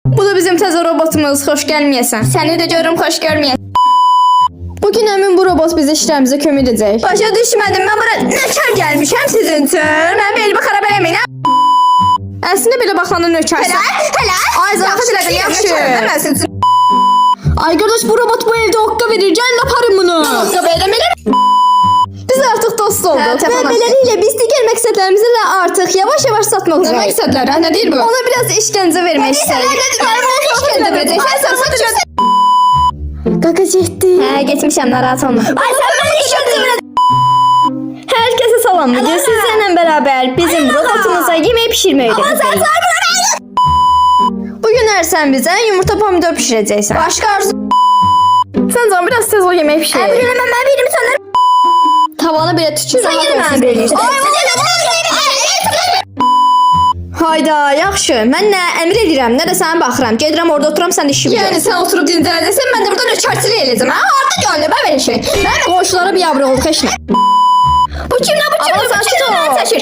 Bu da bizim təzə robotumuz. Xoş gəlməyəsən. Səni də görüm xoş görməyəsən. Bugün həmin bu robot bizə işlərimizə kömək edəcək. Başa düşmədim. Mən bura nökər gəlmişəm sizin üçün. Mən belimi xarab eləməyin. Əslində belə baxanda nökərsən. Hələ. Ay zaxət elədim, yaxşı. Mən sizin üçün Ay qardaş, bu robot bu evdə oqqa verir. Gəlin aparın bunu. oqqa verəm. Biz artıq dost olduq. Hə, Və tamam. beləliklə biz digər məqsədlərimizi də artıq yavaş-yavaş satmaq Nə üzrəyik. məqsədlər? Nə deyir bu? Ona biraz işgəncə vermək istəyirik. Qaqa getdi. Hə, getmişəm, narahat olma. Ay, sən mənə işgəncə verə. Hər kəsə salam. Bugün sizlərlə bərabər bizim robotumuza yemək pişirməyi öyrədəcəyik. Bugün sən bizə yumurta pomidor pişirəcəksən. Başqa arzu. Sən can biraz tez ol yemək pişir. Mən verimi sənlər. Tavanı belə tükür. Sən yenə mənə verirsən. Hayda, yaxşı. Mən nə əmr edirəm, nə də sənə baxıram. Gedirəm orada oturam, sən işi Yəni bilirsən. sən oturub dincələcəksən, mən də burada nökərçilik eləyəcəm. Hə, artıq gönlüm belə şey. Qonşulara bir yavrı olduq heç nə. Bu kimlə bu kimlə? Sakin ol. Sakin.